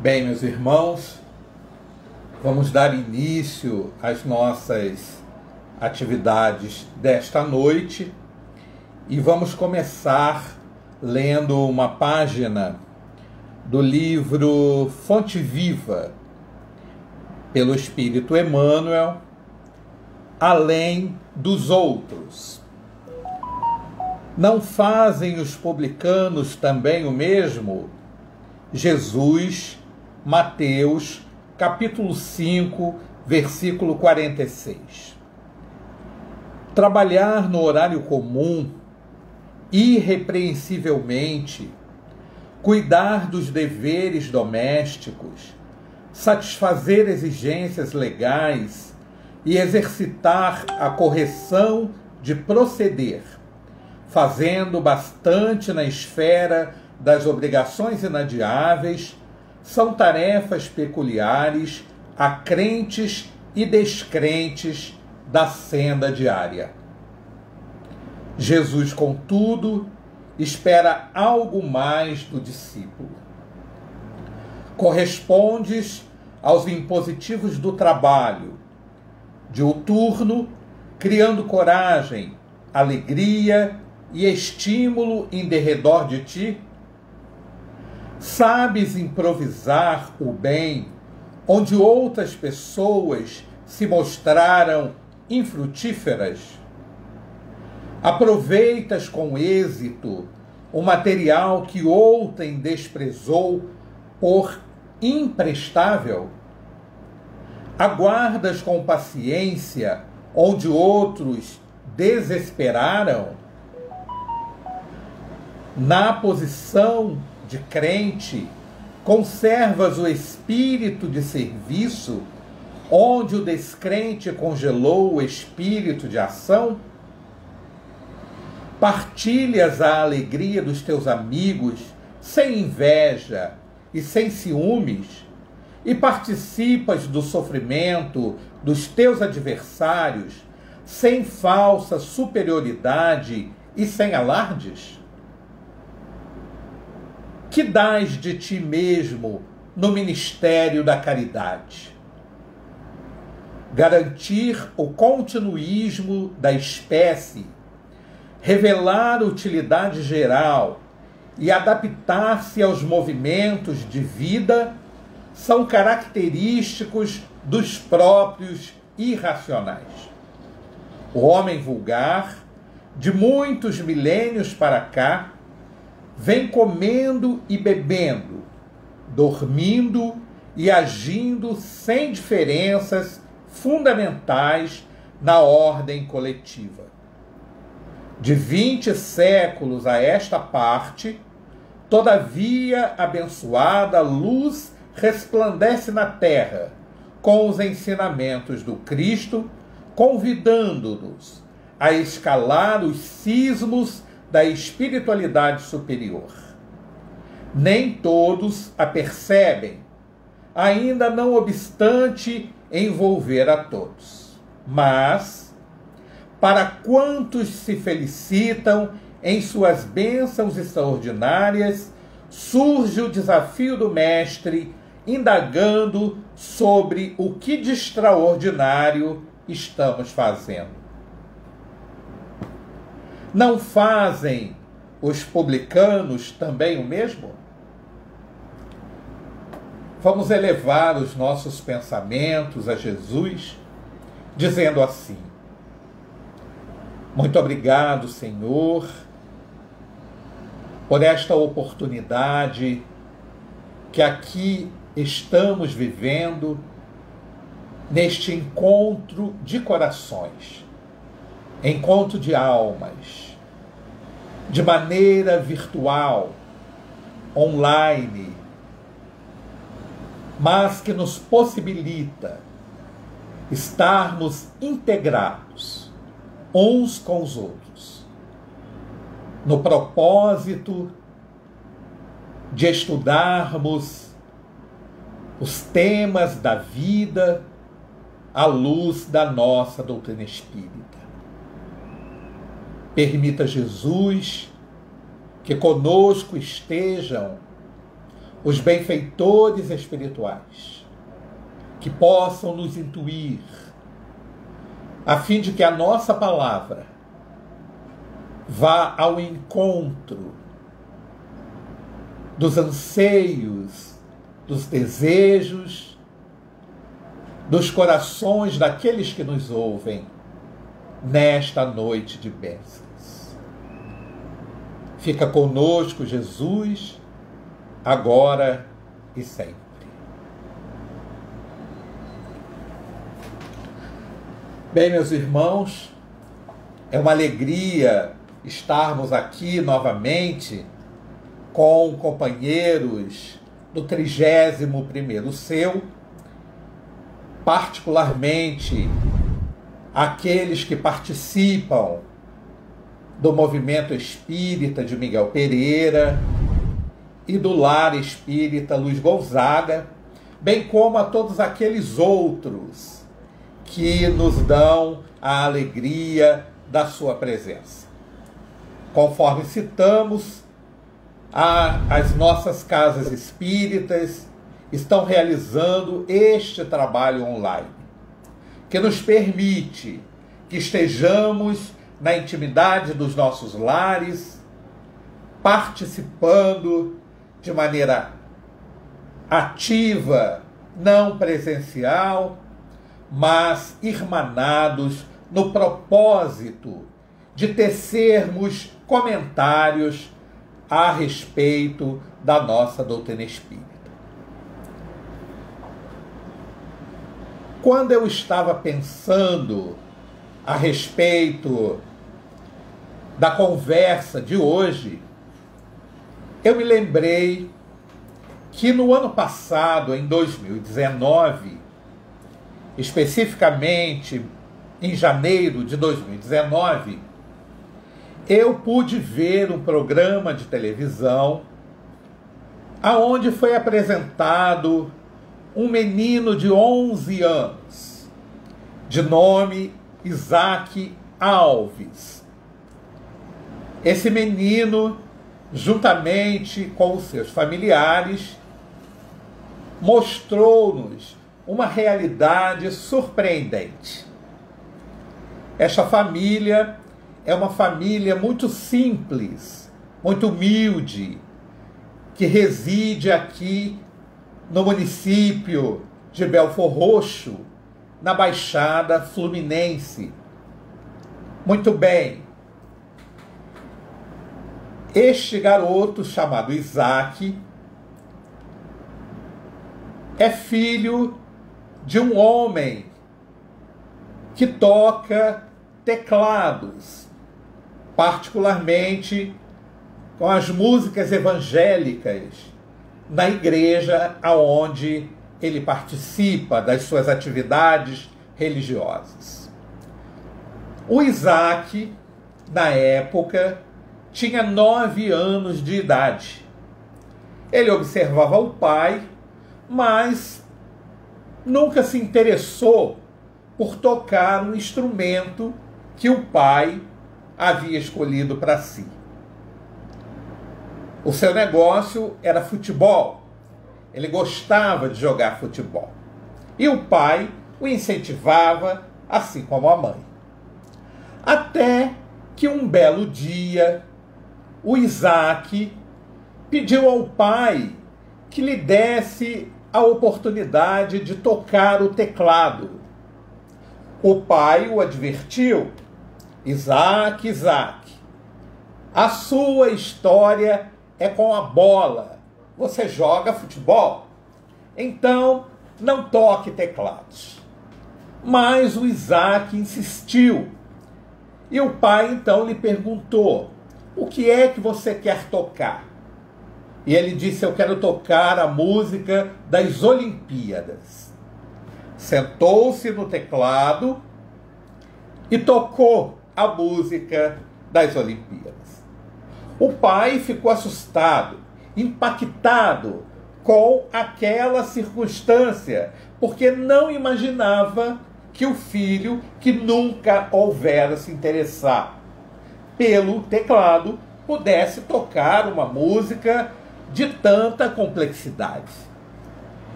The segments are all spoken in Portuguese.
Bem, meus irmãos, vamos dar início às nossas atividades desta noite e vamos começar lendo uma página do livro Fonte Viva, pelo Espírito Emmanuel, Além dos Outros. Não fazem os publicanos também o mesmo? Jesus, Mateus, capítulo 5, versículo 46. Trabalhar no horário comum, irrepreensivelmente, cuidar dos deveres domésticos, satisfazer exigências legais e exercitar a correção de proceder, fazendo bastante na esfera das obrigações inadiáveis, são tarefas peculiares a crentes e descrentes da senda diária. Jesus, contudo, espera algo mais do discípulo. Correspondes aos impositivos do trabalho, diuturno, criando coragem, alegria e estímulo em derredor de ti? Sabes improvisar o bem onde outras pessoas se mostraram infrutíferas? Aproveitas com êxito o material que outrem desprezou por imprestável? Aguardas com paciência onde outros desesperaram? Na posição de crente, conservas o espírito de serviço, onde o descrente congelou o espírito de ação? Partilhas a alegria dos teus amigos sem inveja e sem ciúmes, e participas do sofrimento dos teus adversários sem falsa superioridade e sem alardes? Que dás de ti mesmo no ministério da caridade? Garantir o continuismo da espécie, revelar utilidade geral e adaptar-se aos movimentos de vida são característicos dos próprios irracionais. O homem vulgar, de muitos milênios para cá, vem comendo e bebendo, dormindo e agindo sem diferenças fundamentais na ordem coletiva. De 20 séculos a esta parte, todavia abençoada luz resplandece na terra com os ensinamentos do Cristo, convidando-nos a escalar os cismos da espiritualidade superior. Nem todos a percebem, ainda não obstante envolver a todos. Mas, para quantos se felicitam em suas bênçãos extraordinárias, surge o desafio do Mestre, indagando sobre o que de extraordinário estamos fazendo. Não fazem os publicanos também o mesmo? Vamos elevar os nossos pensamentos a Jesus, dizendo assim: muito obrigado, Senhor, por esta oportunidade que aqui estamos vivendo, neste encontro de corações, encontro de almas, de maneira virtual, online, mas que nos possibilita estarmos integrados uns com os outros, no propósito de estudarmos os temas da vida à luz da nossa doutrina espírita. Permita, Jesus, que conosco estejam os benfeitores espirituais, que possam nos intuir, a fim de que a nossa palavra vá ao encontro dos anseios, dos desejos, dos corações daqueles que nos ouvem nesta noite de bênçãos. Fica conosco, Jesus, agora e sempre. Bem, meus irmãos, é uma alegria estarmos aqui novamente com companheiros do 31º Seu, particularmente aqueles que participam do movimento espírita de Miguel Pereira e do Lar Espírita Luiz Gonzaga, bem como a todos aqueles outros que nos dão a alegria da sua presença. Conforme citamos, as nossas casas espíritas estão realizando este trabalho online, que nos permite que estejamos na intimidade dos nossos lares, participando de maneira ativa, não presencial, mas irmanados no propósito de tecermos comentários a respeito da nossa doutrina espírita. Quando eu estava pensando a respeito da conversa de hoje, eu me lembrei que no ano passado, em 2019, especificamente em janeiro de 2019, eu pude ver um programa de televisão aonde foi apresentado um menino de 11 anos, de nome Isaac Alves. Esse menino, juntamente com os seus familiares, mostrou-nos uma realidade surpreendente. Esta família é uma família muito simples, muito humilde, que reside aqui no município de Belfor Roxo, na Baixada Fluminense. Muito bem. Este garoto, chamado Isaac, é filho de um homem que toca teclados, particularmente com as músicas evangélicas na igreja aonde ele participa das suas atividades religiosas. O Isaac, na época, tinha 9 anos de idade. Ele observava o pai, mas nunca se interessou por tocar um instrumento que o pai havia escolhido para si. O seu negócio era futebol. Ele gostava de jogar futebol. E o pai o incentivava, assim como a mãe. Até que um belo dia, o Isaac pediu ao pai que lhe desse a oportunidade de tocar o teclado. O pai o advertiu: Isaac, Isaac, a sua história é com a bola. Você joga futebol, então não toque teclados. Mas o Isaac insistiu. E o pai então lhe perguntou: o que é que você quer tocar? E ele disse: eu quero tocar a música das Olimpíadas. Sentou-se no teclado e tocou a música das Olimpíadas. O pai ficou assustado, impactado com aquela circunstância, porque não imaginava que o filho, que nunca houvera se interessar pelo teclado, pudesse tocar uma música de tanta complexidade.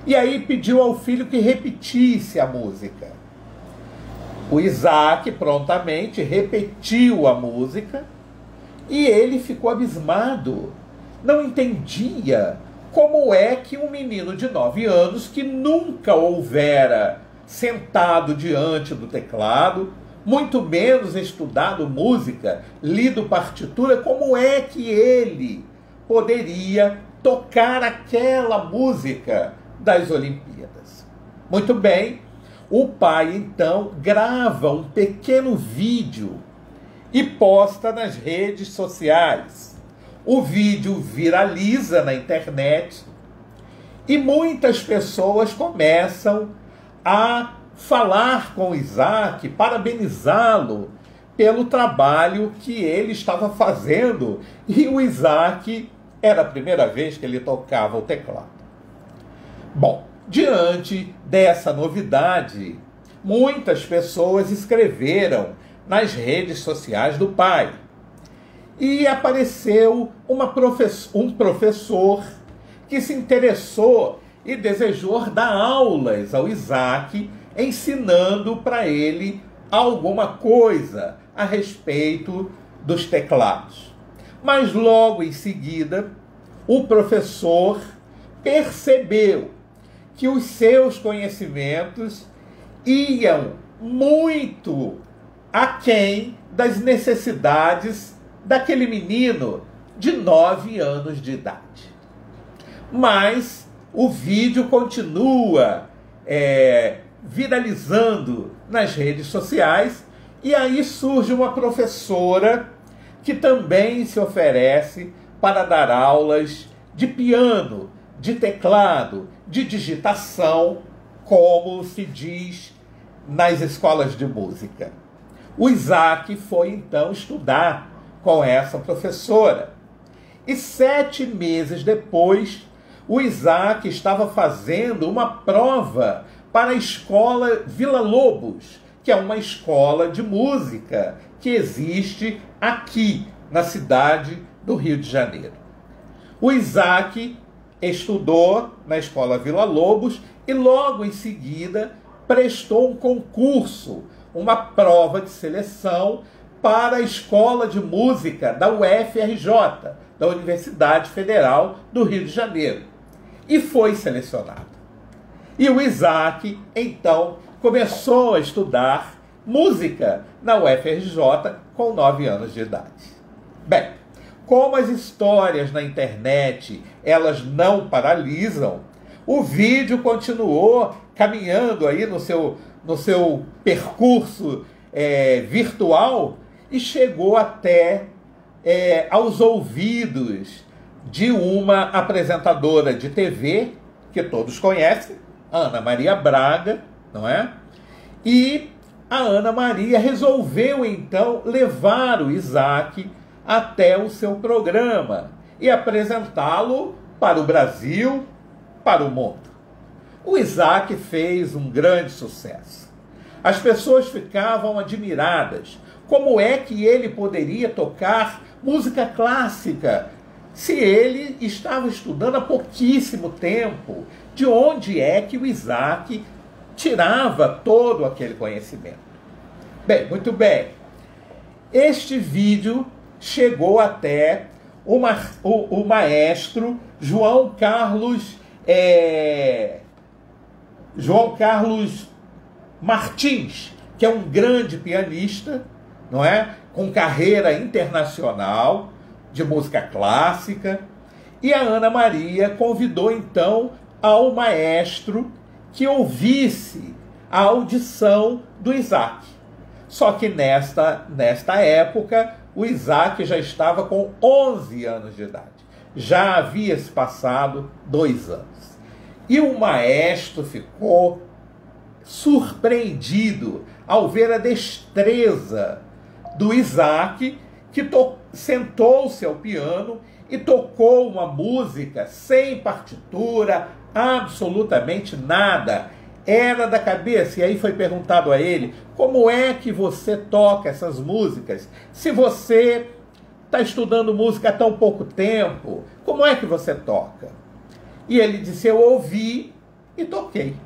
E aí pediu ao filho que repetisse a música. O Isaac prontamente repetiu a música e ele ficou abismado. Não entendia como é que um menino de 9 anos, que nunca houvera sentado diante do teclado, muito menos estudado música, lido partitura, como é que ele poderia tocar aquela música das Olimpíadas? Muito bem, o pai então grava um pequeno vídeo e posta nas redes sociais. O vídeo viraliza na internet e muitas pessoas começam a falar com Isaac, parabenizá-lo pelo trabalho que ele estava fazendo. E o Isaac era a primeira vez que ele tocava o teclado. Bom, diante dessa novidade, muitas pessoas escreveram nas redes sociais do pai. E apareceu um professor que se interessou e desejou dar aulas ao Isaac, ensinando para ele alguma coisa a respeito dos teclados. Mas logo em seguida, o professor percebeu que os seus conhecimentos iam muito aquém das necessidades daquele menino de 9 anos de idade. Mas o vídeo continua viralizando nas redes sociais e aí surge uma professora que também se oferece para dar aulas de piano, de teclado, de digitação, como se diz nas escolas de música. O Isaac foi então estudar com essa professora. E 7 meses depois, o Isaac estava fazendo uma prova para a escola Vila Lobos, que é uma escola de música que existe aqui na cidade do Rio de Janeiro. O Isaac estudou na escola Vila Lobos e logo em seguida prestou um concurso, uma prova de seleção para a Escola de Música da UFRJ, da Universidade Federal do Rio de Janeiro, e foi selecionado. E o Isaac, então, começou a estudar música na UFRJ com 9 anos de idade. Bem, como as histórias na internet, elas não paralisam, o vídeo continuou caminhando aí no seu percurso virtual e chegou até aos ouvidos de uma apresentadora de TV, que todos conhecem, Ana Maria Braga, não é? E a Ana Maria resolveu, então, levar o Isaac até o seu programa e apresentá-lo para o Brasil, para o mundo. O Isaac fez um grande sucesso. As pessoas ficavam admiradas. Como é que ele poderia tocar música clássica se ele estava estudando há pouquíssimo tempo? De onde é que o Isaac tirava todo aquele conhecimento? Bem, muito bem. Este vídeo chegou até o maestro João Carlos Martins, que é um grande pianista, não é? Com carreira internacional de música clássica. E a Ana Maria convidou então ao maestro que ouvisse a audição do Isaac. Só que nesta época, o Isaac já estava com 11 anos de idade. Já havia se passado 2 anos. E o maestro ficou surpreendido ao ver a destreza do Isaac, que sentou-se ao piano e tocou uma música sem partitura, absolutamente nada. Era da cabeça. E aí foi perguntado a ele: como é que você toca essas músicas se você está estudando música há tão pouco tempo, como é que você toca? E ele disse, eu ouvi e toquei.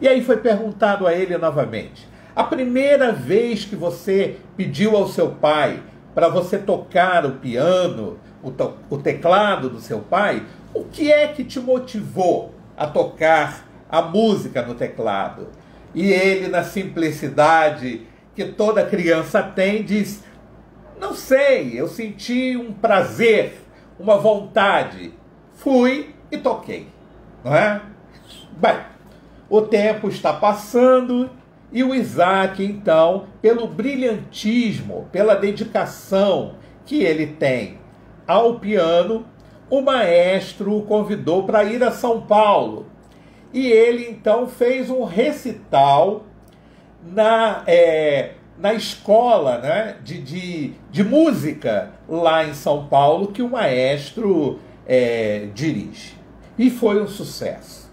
E aí foi perguntado a ele novamente, a primeira vez que você pediu ao seu pai para você tocar o piano, o teclado do seu pai, o que é que te motivou a tocar a música no teclado? E ele, na simplicidade que toda criança tem, diz, não sei, eu senti um prazer, uma vontade, fui e toquei, não é? Bem, o tempo está passando e o Isaac, então, pelo brilhantismo, pela dedicação que ele tem ao piano, o maestro o convidou para ir a São Paulo. E ele, então, fez um recital na escola, né, de música lá em São Paulo, que o maestro dirige. E foi um sucesso.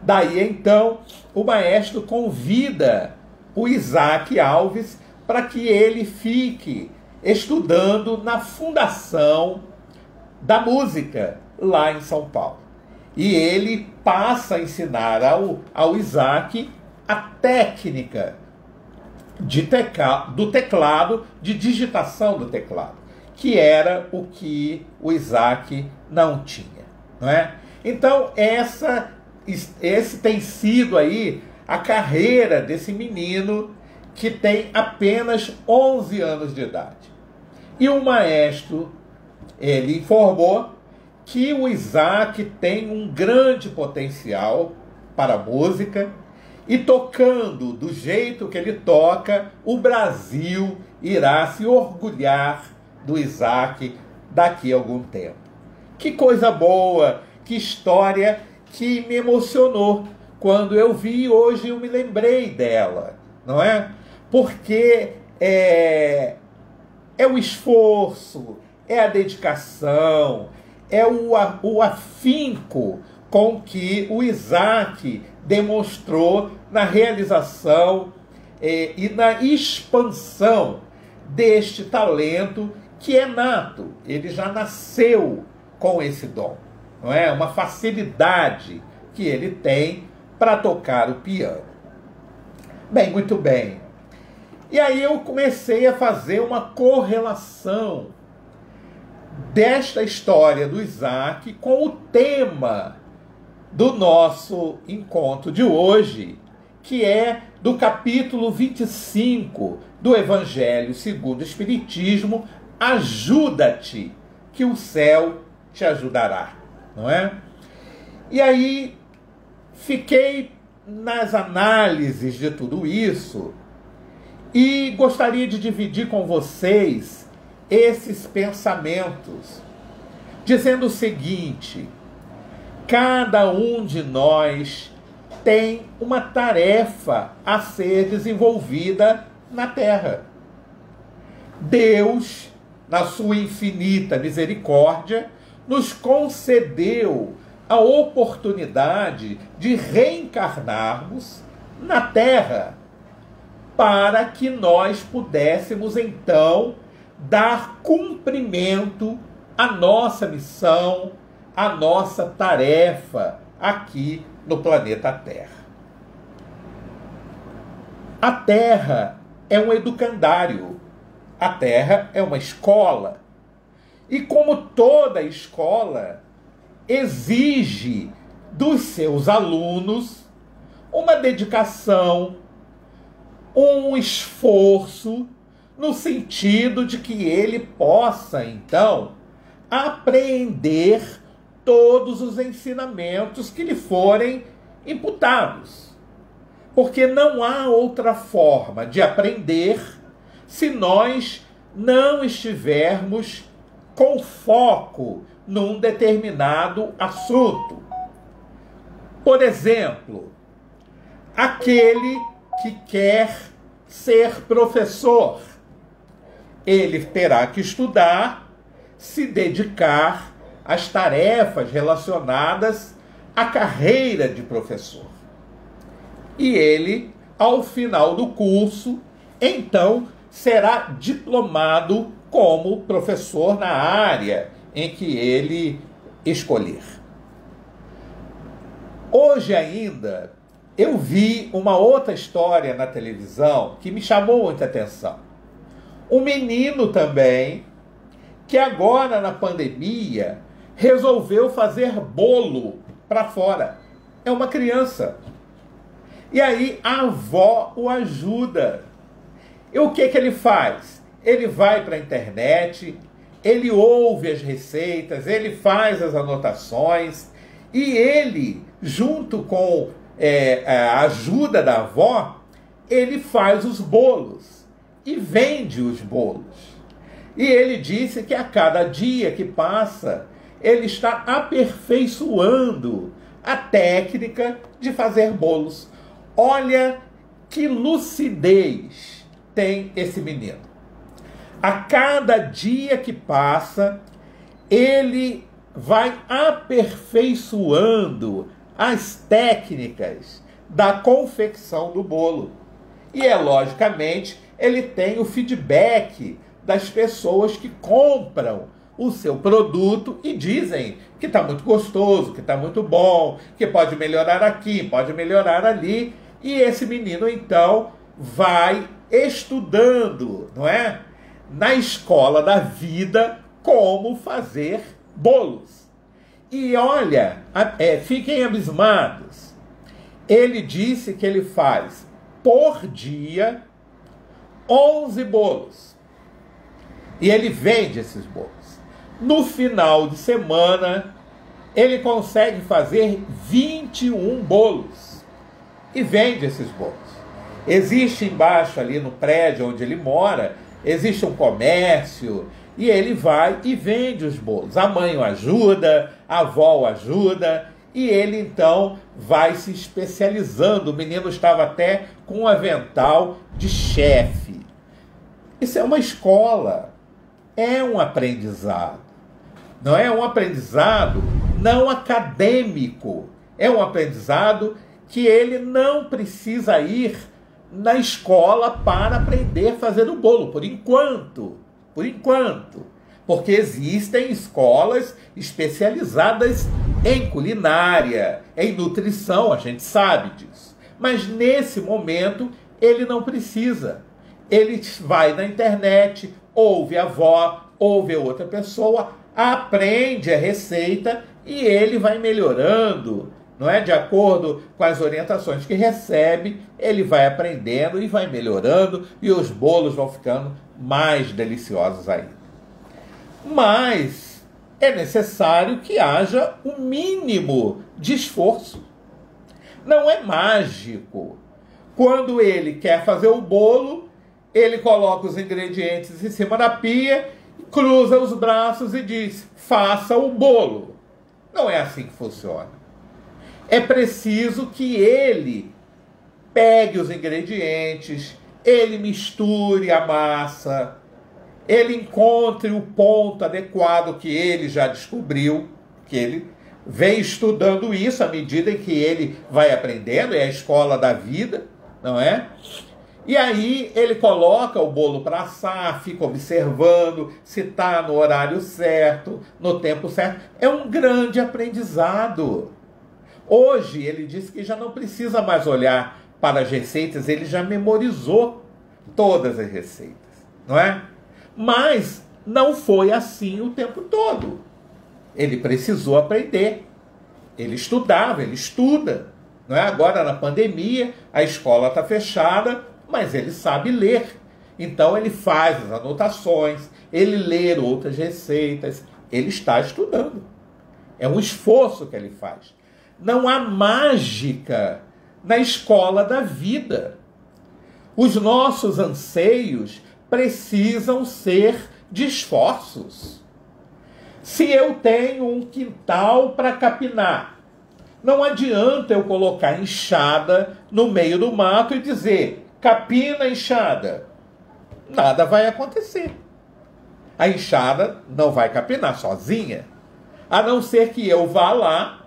Daí, então, o maestro convida o Isaac Alves para que ele fique estudando na Fundação da Música lá em São Paulo. E ele passa a ensinar ao Isaac a técnica do teclado, de digitação do teclado, que era o que o Isaac não tinha, não é? Então, esse tem sido aí a carreira desse menino que tem apenas 11 anos de idade. E o maestro, ele informou que o Isaac tem um grande potencial para a música e tocando do jeito que ele toca, o Brasil irá se orgulhar do Isaac daqui a algum tempo. Que coisa boa, que história que me emocionou. Quando eu vi hoje, eu me lembrei dela, não é? Porque é o esforço, é a dedicação, é o afinco com que o Isaac demonstrou na realização e na expansão deste talento que é nato. Ele já nasceu com esse dom, não é? Uma facilidade que ele tem para tocar o piano. Bem, muito bem. E aí eu comecei a fazer uma correlação desta história do Isaac com o tema do nosso encontro de hoje, que é do capítulo 25 do Evangelho segundo o Espiritismo, ajuda-te, que o céu te ajudará, não é? E aí fiquei nas análises de tudo isso e gostaria de dividir com vocês esses pensamentos, dizendo o seguinte: cada um de nós tem uma tarefa a ser desenvolvida na Terra. Deus, na sua infinita misericórdia, nos concedeu a oportunidade de reencarnarmos na Terra, para que nós pudéssemos, então, dar cumprimento à nossa missão, à nossa tarefa aqui no planeta Terra. A Terra é um educandário, a Terra é uma escola, e como toda escola, exige dos seus alunos uma dedicação, um esforço, no sentido de que ele possa, então, apreender todos os ensinamentos que lhe forem imputados. Porque não há outra forma de aprender se nós não estivermos com foco num determinado assunto. Por exemplo, aquele que quer ser professor, ele terá que estudar, se dedicar às tarefas relacionadas à carreira de professor. E ele, ao final do curso, então, será diplomado como professor na área em que ele escolher. Hoje ainda, eu vi uma outra história na televisão que me chamou muita atenção. Um menino também, que agora na pandemia resolveu fazer bolo para fora. É uma criança. E aí a avó o ajuda. E o que ele faz? Ele vai para a internet, ele ouve as receitas, ele faz as anotações e ele, junto com a ajuda da avó, ele faz os bolos e vende os bolos. E ele disse que a cada dia que passa, ele está aperfeiçoando a técnica de fazer bolos. Olha que lucidez tem esse menino. A cada dia que passa, ele vai aperfeiçoando as técnicas da confecção do bolo. E logicamente, ele tem o feedback das pessoas que compram o seu produto e dizem que está muito gostoso, que está muito bom, que pode melhorar aqui, pode melhorar ali. E esse menino, então, vai estudando, não é? Na escola da vida, como fazer bolos. E olha, fiquem abismados. Ele disse que ele faz por dia 11 bolos. E ele vende esses bolos. No final de semana, ele consegue fazer 21 bolos. E vende esses bolos. Existe embaixo ali no prédio onde ele mora, existe um comércio, e ele vai e vende os bolos. A mãe o ajuda, a avó o ajuda, e ele então vai se especializando. O menino estava até com um avental de chefe. Isso é uma escola, é um aprendizado. Não é um aprendizado não acadêmico, é um aprendizado que ele não precisa ir na escola para aprender a fazer o bolo, por enquanto. Porque existem escolas especializadas em culinária, em nutrição, a gente sabe disso. Mas nesse momento ele não precisa. Ele vai na internet, ouve a avó, ouve outra pessoa, aprende a receita e ele vai melhorando, não é? De acordo com as orientações que recebe, ele vai aprendendo e vai melhorando e os bolos vão ficando mais deliciosos ainda. Mas é necessário que haja um mínimo de esforço. Não é mágico. Quando ele quer fazer o bolo, ele coloca os ingredientes em cima da pia, cruza os braços e diz: faça o bolo. Não é assim que funciona. É preciso que ele pegue os ingredientes, ele misture a massa, ele encontre o ponto adequado que ele já descobriu, que ele vem estudando isso à medida em que ele vai aprendendo, é a escola da vida, não é? E aí ele coloca o bolo para assar, fica observando se está no horário certo, no tempo certo. É um grande aprendizado. Hoje ele disse que já não precisa mais olhar para as receitas, ele já memorizou todas as receitas, não é? Mas não foi assim o tempo todo. Ele precisou aprender. Ele estudava, ele estuda. Não é? Agora, na pandemia, a escola está fechada, mas ele sabe ler. Então, ele faz as anotações, ele lê outras receitas, ele está estudando. É um esforço que ele faz. Não há mágica na escola da vida. Os nossos anseios precisam ser de esforços. Se eu tenho um quintal para capinar, não adianta eu colocar enxada no meio do mato e dizer: capina, enxada. Nada vai acontecer. A enxada não vai capinar sozinha, a não ser que eu vá lá,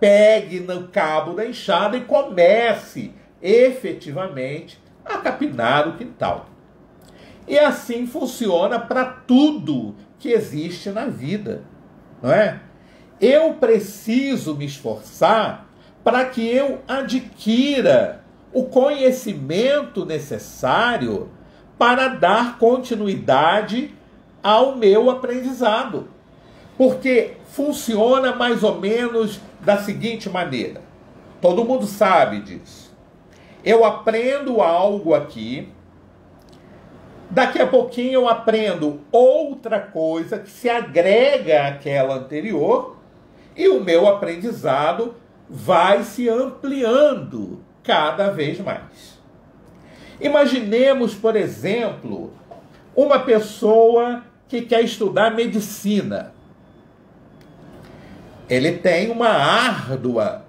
pegue no cabo da enxada e comece efetivamente a capinar o quintal. E assim funciona para tudo que existe na vida, não é? Eu preciso me esforçar para que eu adquira o conhecimento necessário para dar continuidade ao meu aprendizado. Porque funciona mais ou menos da seguinte maneira. Todo mundo sabe disso. Eu aprendo algo aqui, daqui a pouquinho eu aprendo outra coisa que se agrega àquela anterior e o meu aprendizado vai se ampliando cada vez mais. Imaginemos, por exemplo, uma pessoa que quer estudar medicina. Ele tem uma árdua,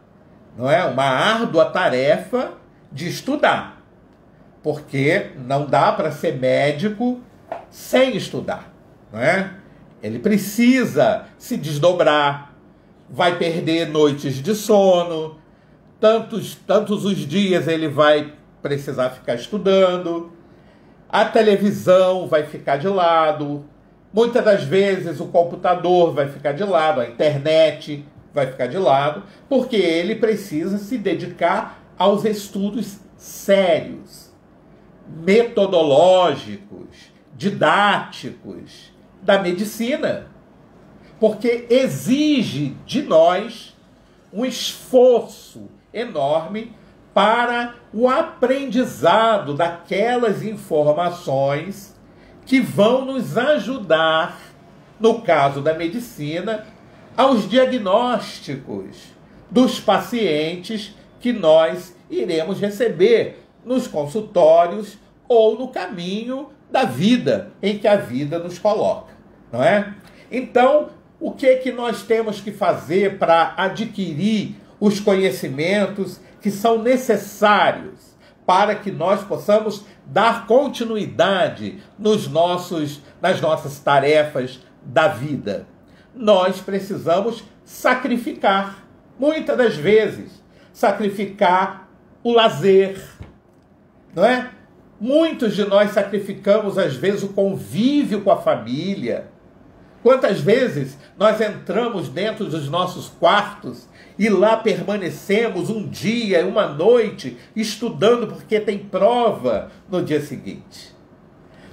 não é? Uma árdua tarefa de estudar. Porque não dá para ser médico sem estudar, não é? Ele precisa se desdobrar, vai perder noites de sono, tantos os dias ele vai precisar ficar estudando, a televisão vai ficar de lado, muitas das vezes o computador vai ficar de lado, a internet vai ficar de lado, porque ele precisa se dedicar aos estudos sérios, metodológicos, didáticos da medicina, porque exige de nós um esforço enorme para o aprendizado daquelas informações que vão nos ajudar, no caso da medicina, aos diagnósticos dos pacientes que nós iremos receber nos consultórios ou no caminho da vida em que a vida nos coloca, não é? Então, o que nós temos que fazer para adquirir os conhecimentos que são necessários para que nós possamos dar continuidade nas nossas tarefas da vida? Nós precisamos sacrificar, muitas das vezes, sacrificar o lazer, não é? Muitos de nós sacrificamos, às vezes, o convívio com a família. Quantas vezes nós entramos dentro dos nossos quartos e lá permanecemos um dia, uma noite, estudando porque tem prova no dia seguinte.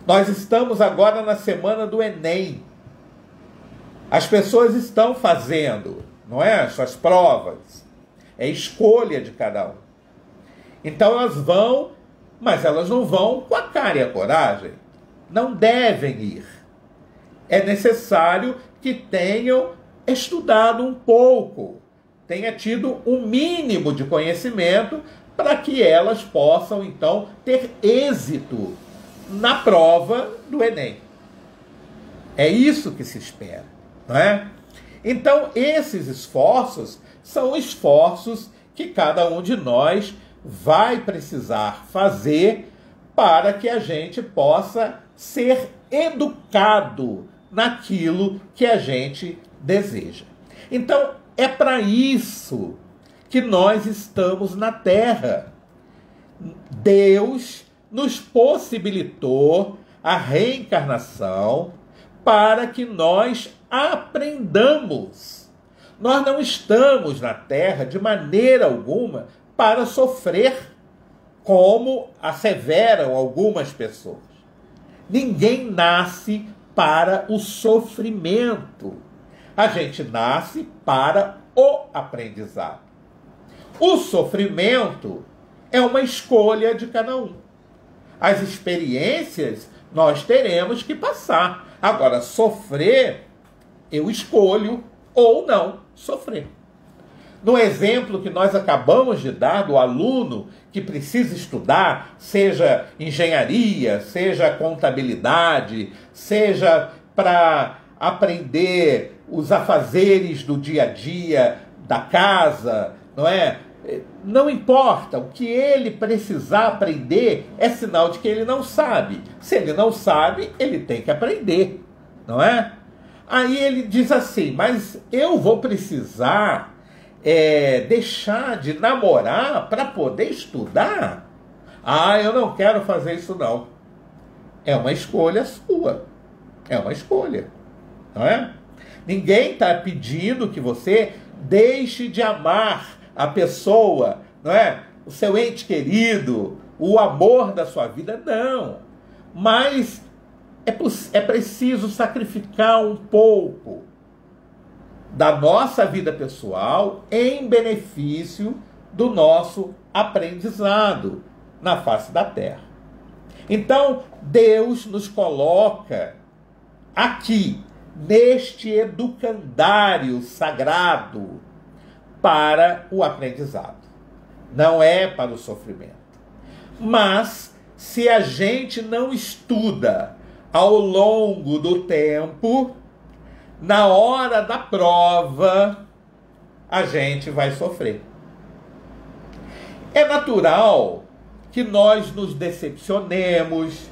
Nós estamos agora na semana do Enem. As pessoas estão fazendo, não é? Suas provas. É escolha de cada um. Então elas vão, mas elas não vão com a cara e a coragem. Não devem ir. É necessário que tenham estudado um pouco, tenha tido um mínimo de conhecimento para que elas possam, então, ter êxito na prova do Enem. É isso que se espera, não é? Então, esses esforços são esforços que cada um de nós vai precisar fazer para que a gente possa ser educado naquilo que a gente deseja. Então, é para isso que nós estamos na Terra. Deus nos possibilitou a reencarnação para que nós aprendamos. Nós não estamos na Terra de maneira alguma para sofrer, como asseveram algumas pessoas. Ninguém nasce para o sofrimento. A gente nasce para o aprendizado. O sofrimento é uma escolha de cada um. As experiências nós teremos que passar. Agora, sofrer, eu escolho ou não sofrer. No exemplo que nós acabamos de dar do aluno que precisa estudar, seja engenharia, seja contabilidade, seja para aprender os afazeres do dia a dia da casa, não é? Não importa, o que ele precisar aprender é sinal de que ele não sabe. Se ele não sabe, ele tem que aprender, não é? Aí ele diz assim, mas eu vou precisar deixar de namorar para poder estudar? Ah, eu não quero fazer isso não. É uma escolha sua. É uma escolha. Não é? Ninguém está pedindo que você deixe de amar a pessoa, não é? O seu ente querido, o amor da sua vida, não. Mas é preciso sacrificar um pouco da nossa vida pessoal em benefício do nosso aprendizado na face da terra. Então, Deus nos coloca aqui, neste educandário sagrado, para o aprendizado. Não é para o sofrimento. Mas, se a gente não estuda ao longo do tempo, na hora da prova, a gente vai sofrer. É natural que nós nos decepcionemos,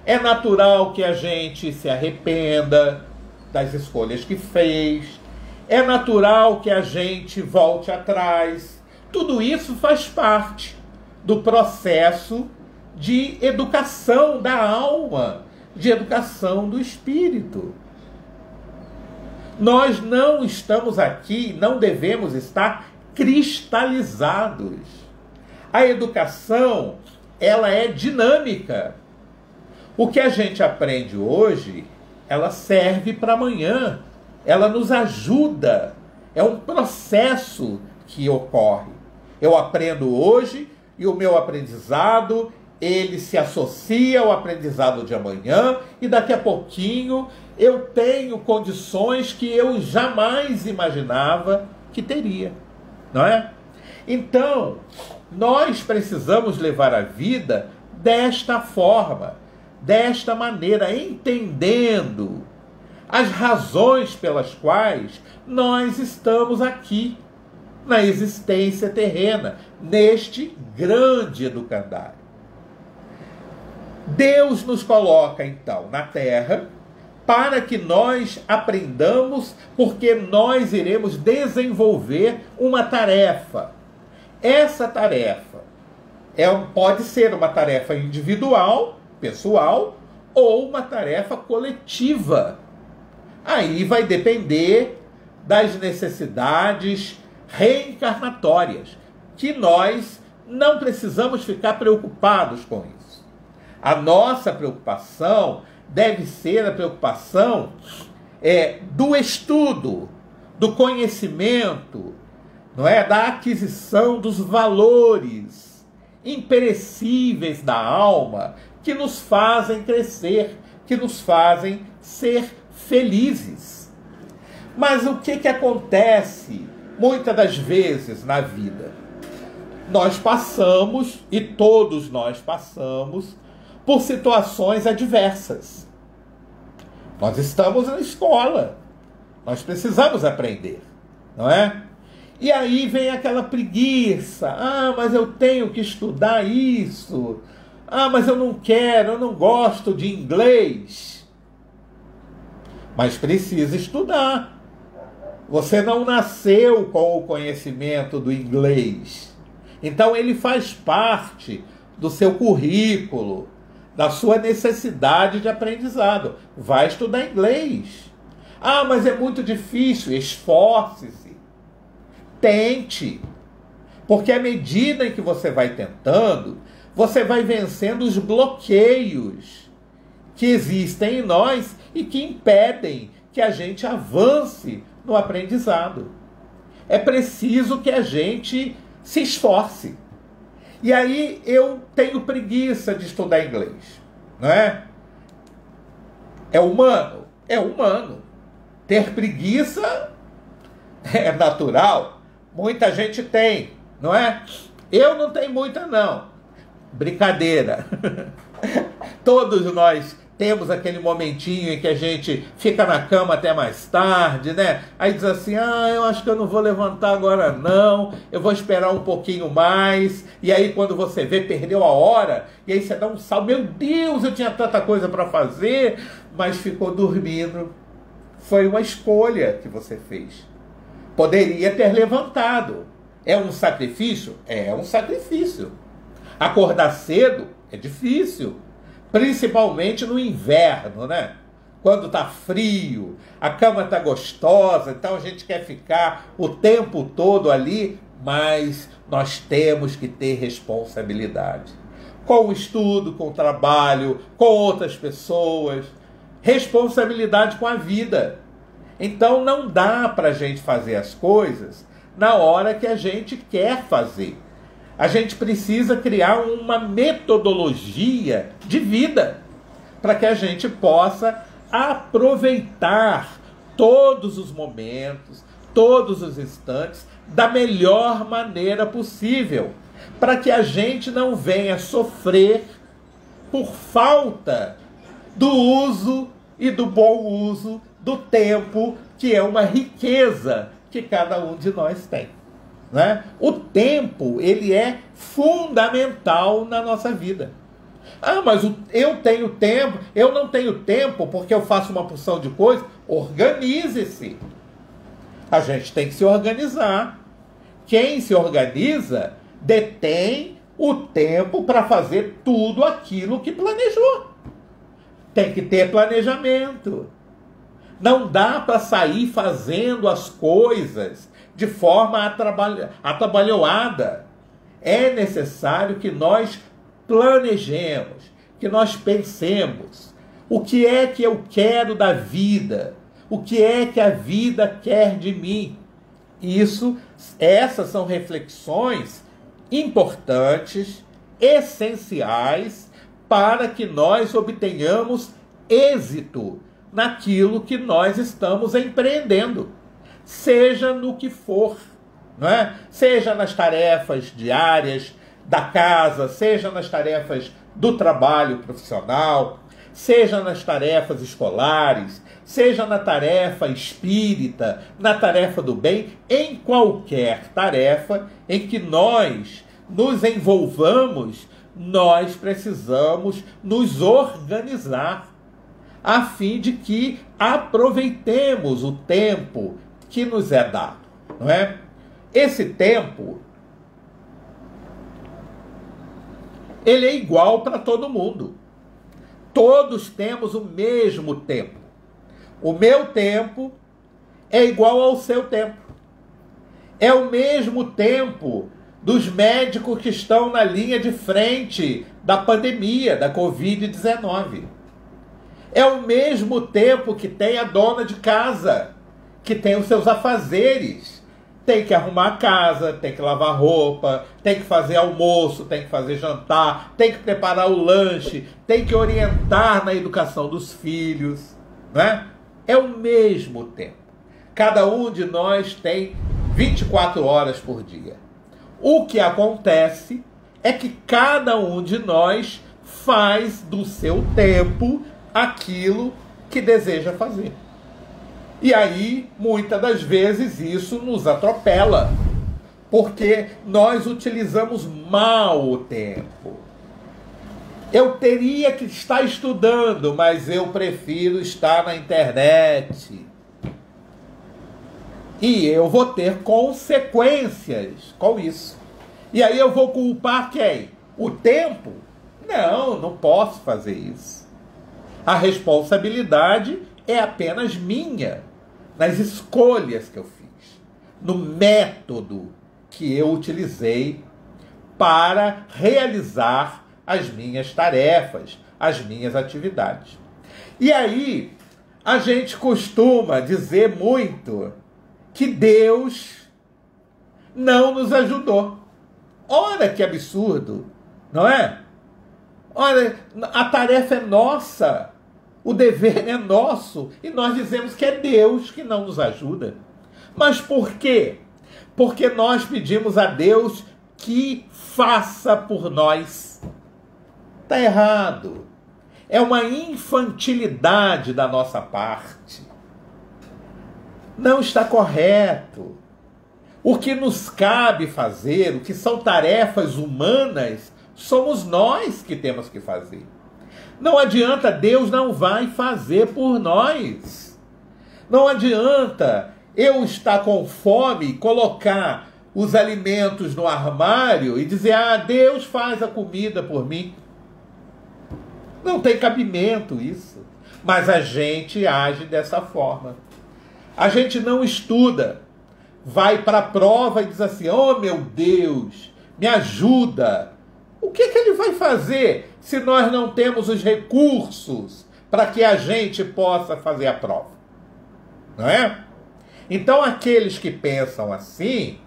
é natural que a gente se arrependa das escolhas que fez, é natural que a gente volte atrás. Tudo isso faz parte do processo de educação da alma, de educação do espírito. Nós não estamos aqui, não devemos estar cristalizados. A educação, ela é dinâmica. O que a gente aprende hoje, ela serve para amanhã. Ela nos ajuda. É um processo que ocorre. Eu aprendo hoje e o meu aprendizado, ele se associa ao aprendizado de amanhã e daqui a pouquinho eu tenho condições que eu jamais imaginava que teria. Não é? Então, nós precisamos levar a vida desta forma, desta maneira, entendendo as razões pelas quais nós estamos aqui, na existência terrena, neste grande educandário. Deus nos coloca, então, na Terra para que nós aprendamos, porque nós iremos desenvolver uma tarefa. Essa tarefa pode ser uma tarefa individual, pessoal, ou uma tarefa coletiva. Aí vai depender das necessidades reencarnatórias, que nós não precisamos ficar preocupados com isso. A nossa preocupação deve ser a preocupação do estudo, do conhecimento, não é? Da aquisição dos valores imperecíveis da alma que nos fazem crescer, que nos fazem ser felizes. Mas o que acontece muitas das vezes na vida? Nós passamos, e todos nós passamos, por situações adversas. Nós estamos na escola, nós precisamos aprender, não é? E aí vem aquela preguiça. Ah, mas eu tenho que estudar isso. Ah, mas eu não quero, eu não gosto de inglês. Mas precisa estudar. Você não nasceu com o conhecimento do inglês. Então ele faz parte do seu currículo, da sua necessidade de aprendizado. Vai estudar inglês. Ah, mas é muito difícil. Esforce-se. Tente. Porque à medida em que você vai tentando, você vai vencendo os bloqueios que existem em nós e que impedem que a gente avance no aprendizado. É preciso que a gente se esforce. E aí eu tenho preguiça de estudar inglês, não é? É humano? É humano. Ter preguiça é natural. Muita gente tem, não é? Eu não tenho muita, não. Brincadeira. Todos nós temos aquele momentinho em que a gente fica na cama até mais tarde, né? Aí diz assim, eu acho que eu não vou levantar agora não, eu vou esperar um pouquinho mais. E aí quando você vê, perdeu a hora, e aí você dá um salto, meu Deus, eu tinha tanta coisa para fazer, mas ficou dormindo. Foi uma escolha que você fez. Poderia ter levantado. É um sacrifício? É um sacrifício. Acordar cedo é difícil. principalmente no inverno, né? Quando está frio, a cama está gostosa, então a gente quer ficar o tempo todo ali, mas nós temos que ter responsabilidade. Com o estudo, com o trabalho, com outras pessoas, responsabilidade com a vida. Então não dá para a gente fazer as coisas na hora que a gente quer fazer. A gente precisa criar uma metodologia de vida para que a gente possa aproveitar todos os momentos, todos os instantes da melhor maneira possível, para que a gente não venha sofrer por falta do uso e do bom uso do tempo, que é uma riqueza que cada um de nós tem, né? O tempo, ele é fundamental na nossa vida. Ah, mas eu tenho tempo, eu não tenho tempo porque eu faço uma porção de coisas. Organize-se. A gente tem que se organizar. Quem se organiza detém o tempo para fazer tudo aquilo que planejou. Tem que ter planejamento. Não dá para sair fazendo as coisas de forma atabalhoada. É necessário que nós planejemos, que nós pensemos o que é que eu quero da vida, o que é que a vida quer de mim. Essas são reflexões importantes, essenciais, para que nós obtenhamos êxito naquilo que nós estamos empreendendo, seja no que for, não é? Seja nas tarefas diárias da casa, seja nas tarefas do trabalho profissional, seja nas tarefas escolares, seja na tarefa espírita, na tarefa do bem, em qualquer tarefa em que nós nos envolvamos, nós precisamos nos organizar a fim de que aproveitemos o tempo que nos é dado, não é? Esse tempo, ele é igual para todo mundo. Todos temos o mesmo tempo. O meu tempo é igual ao seu tempo. É o mesmo tempo dos médicos que estão na linha de frente da pandemia, da Covid-19. É o mesmo tempo que tem a dona de casa, que tem os seus afazeres. Tem que arrumar a casa, tem que lavar roupa, tem que fazer almoço, tem que fazer jantar, tem que preparar o lanche, tem que orientar na educação dos filhos, né? É o mesmo tempo. Cada um de nós tem 24 horas por dia. O que acontece é que cada um de nós faz do seu tempo aquilo que deseja fazer. E aí, muitas das vezes, isso nos atropela, porque nós utilizamos mal o tempo. Eu teria que estar estudando, mas eu prefiro estar na internet. E eu vou ter consequências com isso. E aí eu vou culpar quem? O tempo? Não, não posso fazer isso. A responsabilidade é apenas minha, nas escolhas que eu fiz, no método que eu utilizei para realizar as minhas tarefas, as minhas atividades. E aí, a gente costuma dizer muito que Deus não nos ajudou. Olha que absurdo, não é? Olha, a tarefa é nossa. O dever é nosso e nós dizemos que é Deus que não nos ajuda. Mas por quê? Porque nós pedimos a Deus que faça por nós. Está errado. É uma infantilidade da nossa parte. Não está correto. O que nos cabe fazer, o que são tarefas humanas, somos nós que temos que fazer. Não adianta, Deus não vai fazer por nós. Não adianta eu estar com fome, colocar os alimentos no armário e dizer, Deus faz a comida por mim. Não tem cabimento isso. Mas a gente age dessa forma. A gente não estuda. Vai para a prova e diz assim: oh meu Deus, me ajuda. O que ele vai fazer se nós não temos os recursos para que a gente possa fazer a prova? Não é? Então aqueles que pensam assim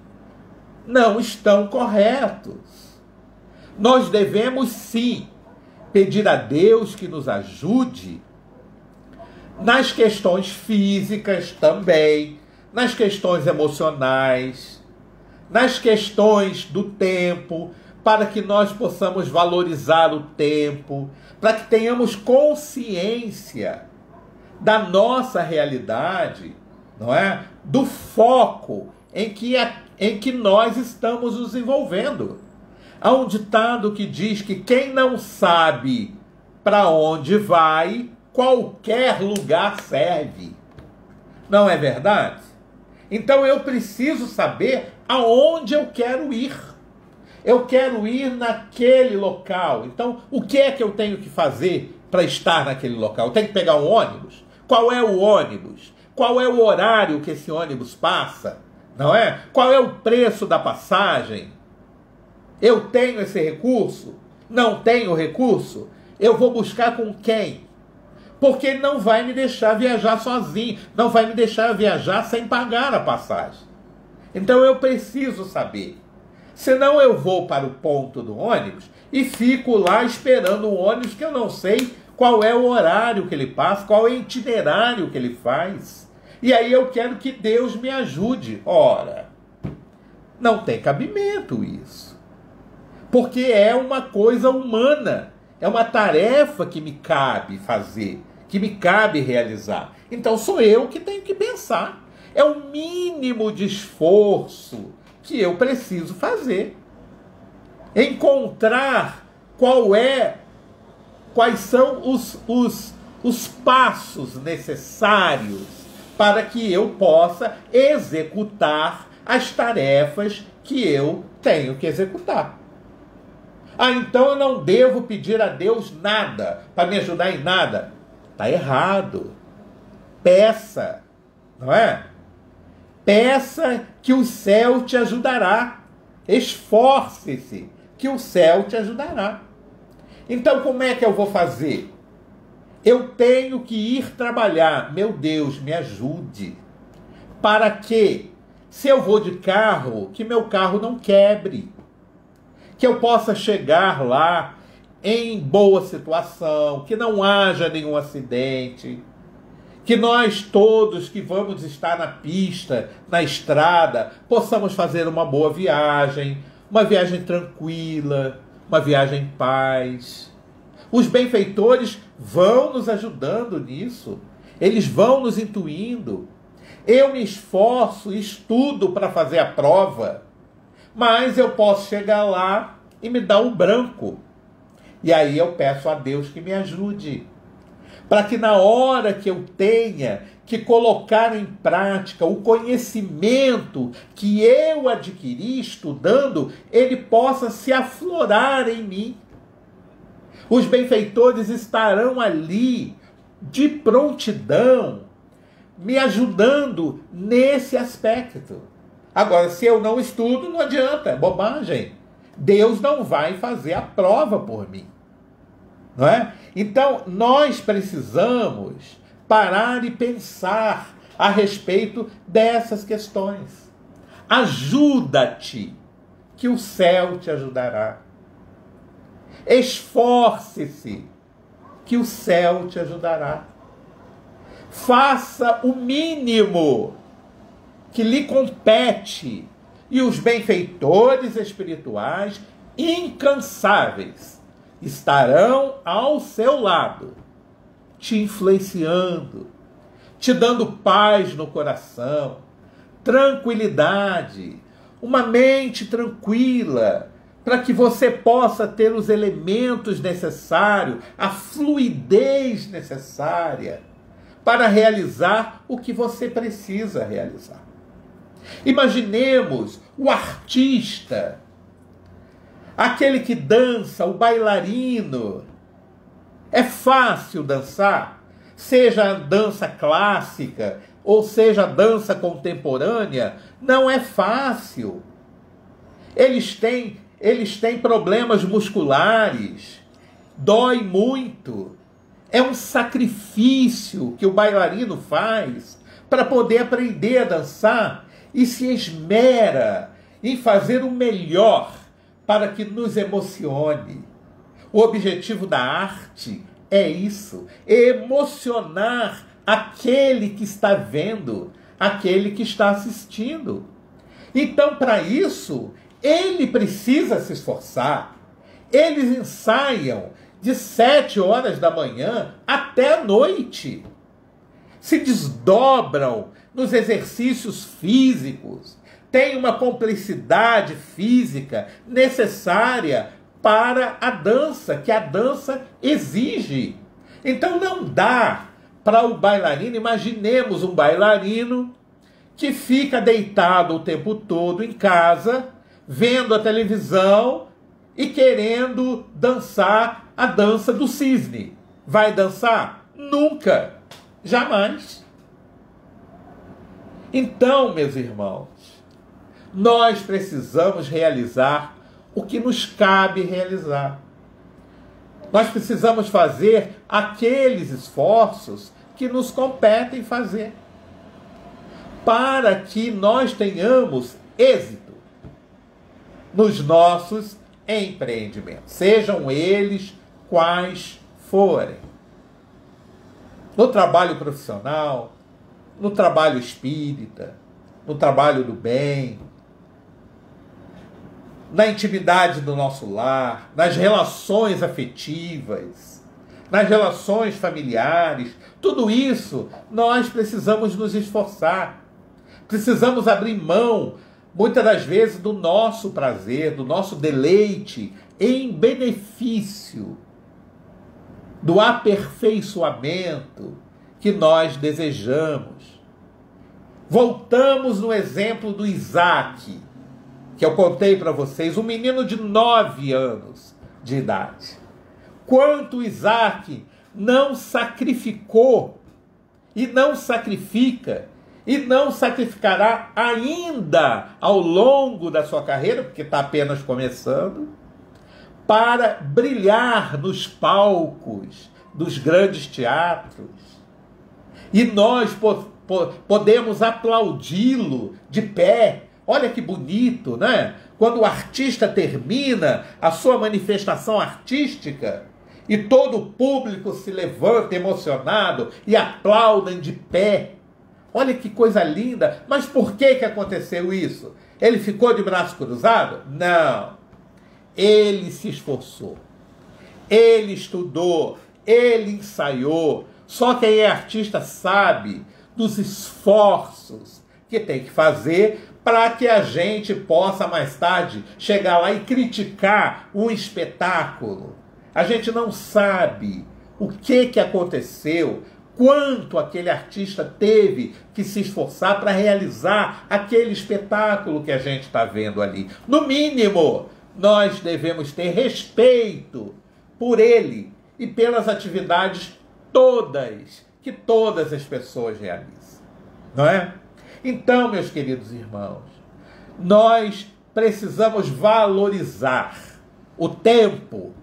não estão corretos. Nós devemos sim pedir a Deus que nos ajude nas questões físicas também, nas questões emocionais, nas questões do tempo, para que nós possamos valorizar o tempo, para que tenhamos consciência da nossa realidade, não é? Do foco em que nós estamos nos envolvendo. Há um ditado que diz que quem não sabe para onde vai, qualquer lugar serve. Não é verdade? Então eu preciso saber aonde eu quero ir. Eu quero ir naquele local. Então, o que é que eu tenho que fazer para estar naquele local? Eu tenho que pegar um ônibus? Qual é o ônibus? Qual é o horário que esse ônibus passa? Não é? Qual é o preço da passagem? Eu tenho esse recurso? Não tenho recurso? Eu vou buscar com quem? Porque ele não vai me deixar viajar sozinho. Não vai me deixar viajar sem pagar a passagem. Então eu preciso saber. Senão eu vou para o ponto do ônibus e fico lá esperando o ônibus que eu não sei qual é o horário que ele passa, qual é o itinerário que ele faz. E aí eu quero que Deus me ajude. Ora, não tem cabimento isso. Porque é uma coisa humana. É uma tarefa que me cabe fazer, que me cabe realizar. Então sou eu que tenho que pensar. É o mínimo de esforço que eu preciso fazer. Encontrar quais são os passos necessários para que eu possa executar as tarefas que eu tenho que executar. Ah, então eu não devo pedir a Deus nada para me ajudar em nada. Está errado. Peça, não é? Peça que o céu te ajudará. Esforce-se que o céu te ajudará. Então como é que eu vou fazer? Eu tenho que ir trabalhar. Meu Deus, me ajude. Para que, se eu vou de carro, que meu carro não quebre. Que eu possa chegar lá em boa situação, que não haja nenhum acidente, que nós todos que vamos estar na pista, na estrada, possamos fazer uma boa viagem, uma viagem tranquila, uma viagem em paz. Os benfeitores vão nos ajudando nisso, eles vão nos intuindo. Eu me esforço, estudo para fazer a prova, mas eu posso chegar lá e me dar um branco. E aí eu peço a Deus que me ajude. Para que na hora que eu tenha que colocar em prática o conhecimento que eu adquiri estudando, ele possa se aflorar em mim. Os benfeitores estarão ali de prontidão, me ajudando nesse aspecto. Agora, se eu não estudo, não adianta, é bobagem. Deus não vai fazer a prova por mim. Não é? Então, nós precisamos parar e pensar a respeito dessas questões. Ajuda-te, que o céu te ajudará. Esforce-se, que o céu te ajudará. Faça o mínimo que lhe compete, e os benfeitores espirituais incansáveis estarão ao seu lado, te influenciando, te dando paz no coração, tranquilidade, uma mente tranquila, para que você possa ter os elementos necessários, a fluidez necessária para realizar o que você precisa realizar. Imaginemos o artista, aquele que dança, o bailarino. É fácil dançar, seja a dança clássica ou seja a dança contemporânea, não é fácil. Eles têm problemas musculares, dói muito. É um sacrifício que o bailarino faz para poder aprender a dançar e se esmera em fazer o melhor para que nos emocione. O objetivo da arte é isso, é emocionar aquele que está vendo, aquele que está assistindo. Então, para isso, ele precisa se esforçar. Eles ensaiam de 7 horas da manhã até a noite. Se desdobram nos exercícios físicos, têm uma complicidade física necessária para a dança, que a dança exige. Então não dá para o bailarino, imaginemos um bailarino que fica deitado o tempo todo em casa, vendo a televisão e querendo dançar a dança do cisne. Vai dançar? Nunca. Jamais. Então, meus irmãos, nós precisamos realizar o que nos cabe realizar. Nós precisamos fazer aqueles esforços que nos competem fazer, para que nós tenhamos êxito nos nossos empreendimentos, sejam eles quais forem. No trabalho profissional, no trabalho espírita, no trabalho do bem, na intimidade do nosso lar, nas relações afetivas, nas relações familiares, tudo isso nós precisamos nos esforçar. Precisamos abrir mão, muitas das vezes, do nosso prazer, do nosso deleite, em benefício do aperfeiçoamento que nós desejamos. Voltamos no exemplo do Isaac, que eu contei para vocês, um menino de 9 anos de idade. Quanto Isaac não sacrificou, e não sacrifica, e não sacrificará ainda ao longo da sua carreira, porque está apenas começando, para brilhar nos palcos dos grandes teatros. E nós podemos aplaudi-lo de pé. Olha que bonito, né? Quando o artista termina a sua manifestação artística e todo o público se levanta emocionado e aplaudem de pé. Olha que coisa linda. Mas por que aconteceu isso? Ele ficou de braço cruzado? Não. Ele se esforçou. Ele estudou. Ele ensaiou. Só quem é artista sabe dos esforços que tem que fazer para que a gente possa mais tarde chegar lá e criticar um espetáculo. A gente não sabe o que aconteceu, quanto aquele artista teve que se esforçar para realizar aquele espetáculo que a gente está vendo ali. No mínimo, nós devemos ter respeito por ele e pelas atividades todas que todas as pessoas realizam, não é? Então, meus queridos irmãos, nós precisamos valorizar o tempo,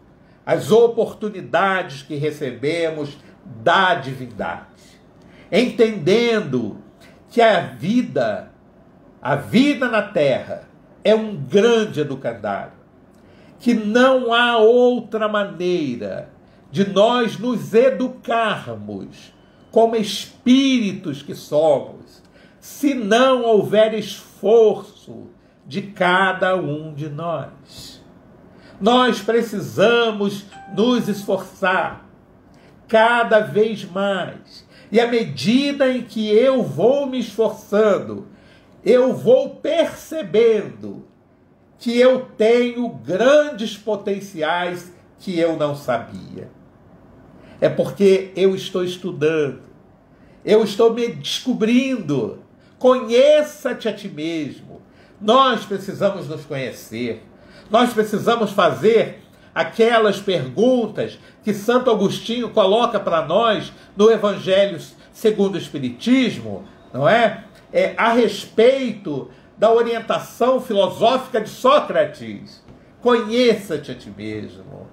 as oportunidades que recebemos da divindade, entendendo que a vida na Terra é um grande educandário, que não há outra maneira de nós nos educarmos como espíritos que somos, se não houver esforço de cada um de nós. Nós precisamos nos esforçar cada vez mais. E à medida em que eu vou me esforçando, eu vou percebendo que eu tenho grandes potenciais que eu não sabia. É porque eu estou estudando, eu estou me descobrindo. Conheça-te a ti mesmo. Nós precisamos nos conhecer. Nós precisamos fazer aquelas perguntas que Santo Agostinho coloca para nós no Evangelho segundo o Espiritismo, não é? A respeito da orientação filosófica de Sócrates. Conheça-te a ti mesmo.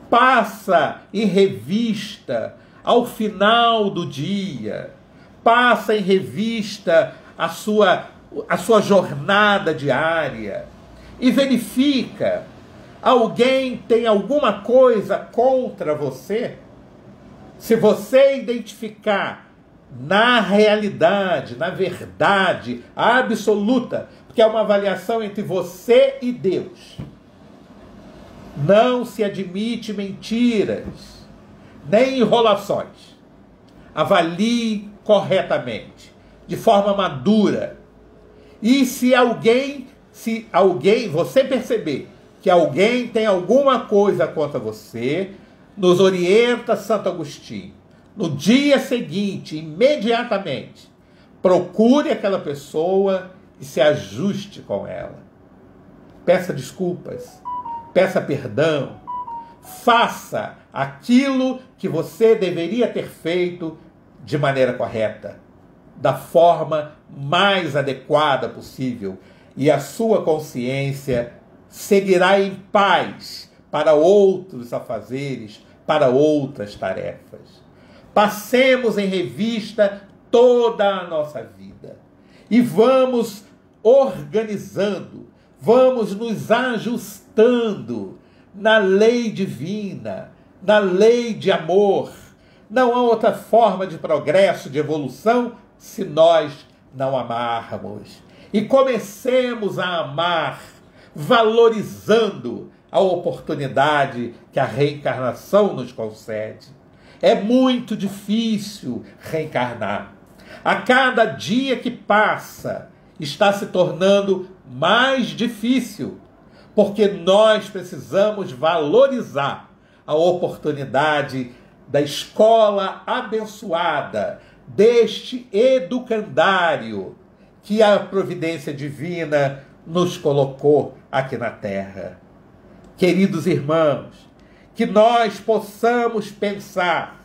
Passa em revista ao final do dia. Passa em revista a sua jornada diária. E verifica, alguém tem alguma coisa contra você? Se você identificar na realidade, na verdade absoluta, porque é uma avaliação entre você e Deus. Não se admite mentiras, nem enrolações. Avalie corretamente, de forma madura. E se alguém, você perceber que alguém tem alguma coisa contra você, nos orienta Santo Agostinho. No dia seguinte, imediatamente, procure aquela pessoa e se ajuste com ela. Peça desculpas, peça perdão, faça aquilo que você deveria ter feito de maneira correta, da forma mais adequada possível, e a sua consciência seguirá em paz para outros afazeres, para outras tarefas. Passemos em revista toda a nossa vida e vamos organizando, vamos nos ajustando na lei divina, na lei de amor. Não há outra forma de progresso, de evolução, se nós não amarmos. E comecemos a amar, valorizando a oportunidade que a reencarnação nos concede. É muito difícil reencarnar. A cada dia que passa, está se tornando mais difícil, porque nós precisamos valorizar a oportunidade da escola abençoada, deste educandário que a providência divina nos colocou aqui na Terra. Queridos irmãos, que nós possamos pensar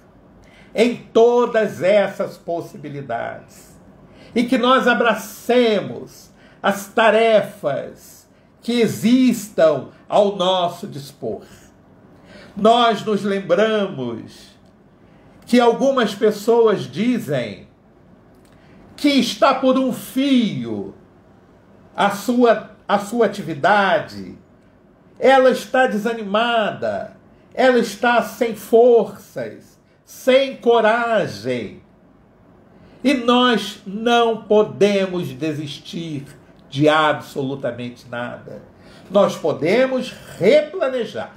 em todas essas possibilidades e que nós abracemos as tarefas que existam ao nosso dispor. Nós nos lembramos que algumas pessoas dizem que está por um fio a sua atividade, ela está desanimada, ela está sem forças, sem coragem. E nós não podemos desistir de absolutamente nada. Nós podemos replanejar,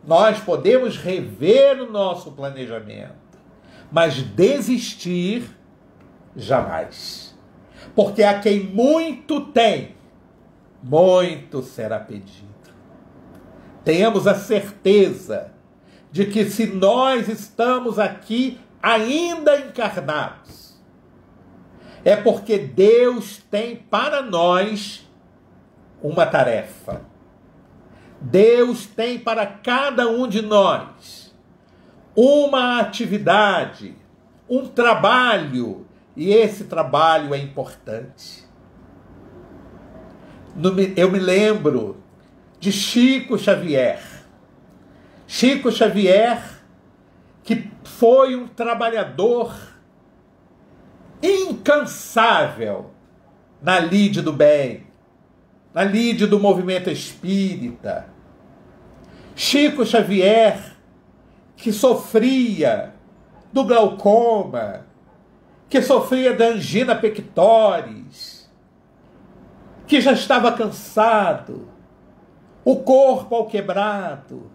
nós podemos rever o nosso planejamento, mas desistir jamais. Porque a quem muito tem, muito será pedido. Tenhamos a certeza de que se nós estamos aqui ainda encarnados, é porque Deus tem para nós uma tarefa. Deus tem para cada um de nós uma atividade, um trabalho, e esse trabalho é importante. Eu me lembro de Chico Xavier. Chico Xavier, que foi um trabalhador incansável na lide do bem, na lide do movimento espírita. Chico Xavier, que sofria do glaucoma, que sofria da angina pectoris, que já estava cansado, o corpo ao quebrado.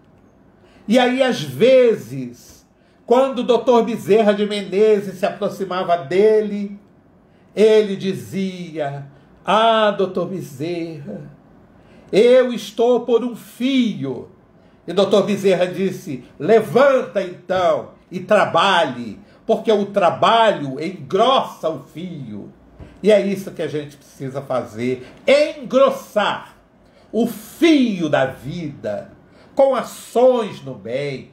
E aí, às vezes, quando o doutor Bezerra de Menezes se aproximava dele, ele dizia: "Ah, doutor Bezerra, eu estou por um fio." E doutor Bezerra disse: "Levanta então e trabalhe, porque o trabalho engrossa o fio." E é isso que a gente precisa fazer, engrossar o fio da vida, com ações no bem,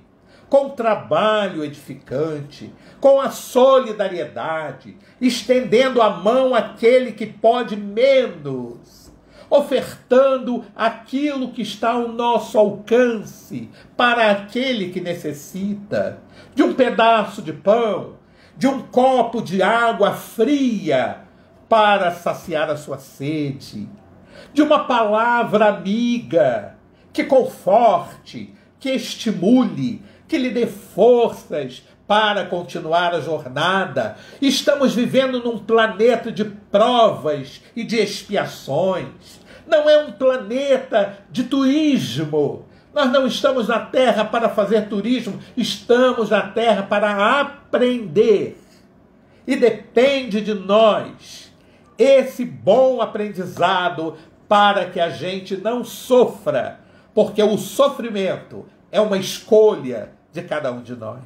com trabalho edificante, com a solidariedade, estendendo a mão àquele que pode menos, ofertando aquilo que está ao nosso alcance para aquele que necessita, de um pedaço de pão, de um copo de água fria para saciar a sua sede, de uma palavra amiga que conforte, que estimule, que lhe dê forças para continuar a jornada. Estamos vivendo num planeta de provas e de expiações. Não é um planeta de turismo. Nós não estamos na Terra para fazer turismo, estamos na Terra para aprender. E depende de nós esse bom aprendizado para que a gente não sofra, porque o sofrimento é uma escolha de cada um de nós.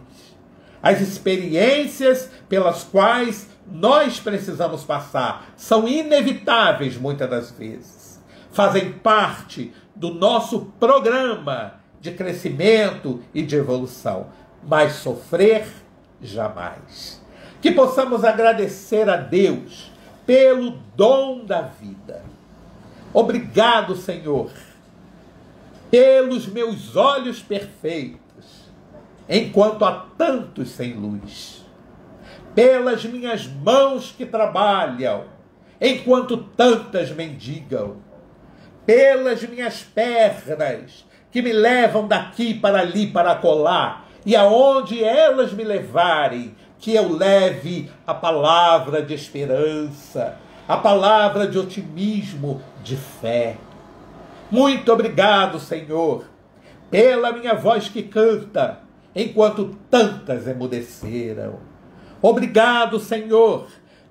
As experiências pelas quais nós precisamos passar são inevitáveis muitas das vezes. Fazem parte do nosso programa de crescimento e de evolução. Mas sofrer, jamais. Que possamos agradecer a Deus pelo dom da vida. Obrigado, Senhor, pelos meus olhos perfeitos, enquanto há tantos sem luz, pelas minhas mãos que trabalham, enquanto tantas mendigam, pelas minhas pernas que me levam daqui para ali, para acolá, e aonde elas me levarem, que eu leve a palavra de esperança, a palavra de otimismo, de fé. Muito obrigado, Senhor, pela minha voz que canta, enquanto tantas emudeceram. Obrigado, Senhor,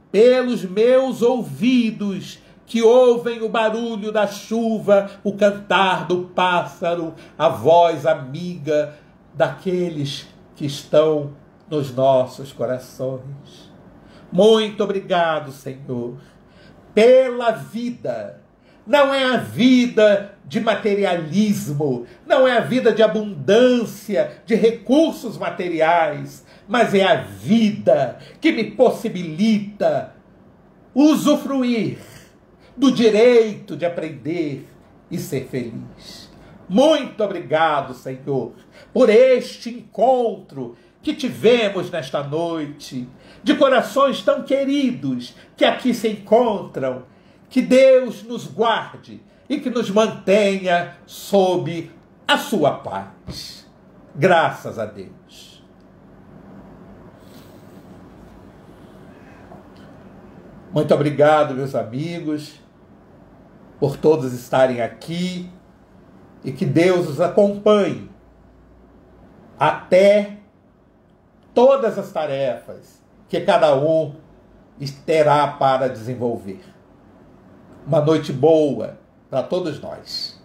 pelos meus ouvidos que ouvem o barulho da chuva, o cantar do pássaro, a voz amiga daqueles que estão nos nossos corações. Muito obrigado, Senhor, pela vida. Não é a vida de materialismo, não é a vida de abundância, de recursos materiais, mas é a vida que me possibilita usufruir do direito de aprender e ser feliz. Muito obrigado, Senhor, por este encontro que tivemos nesta noite, de corações tão queridos que aqui se encontram. Que Deus nos guarde e que nos mantenha sob a sua paz. Graças a Deus. Muito obrigado, meus amigos, por todos estarem aqui e que Deus os acompanhe até todas as tarefas que cada um terá para desenvolver. Uma noite boa para todos nós.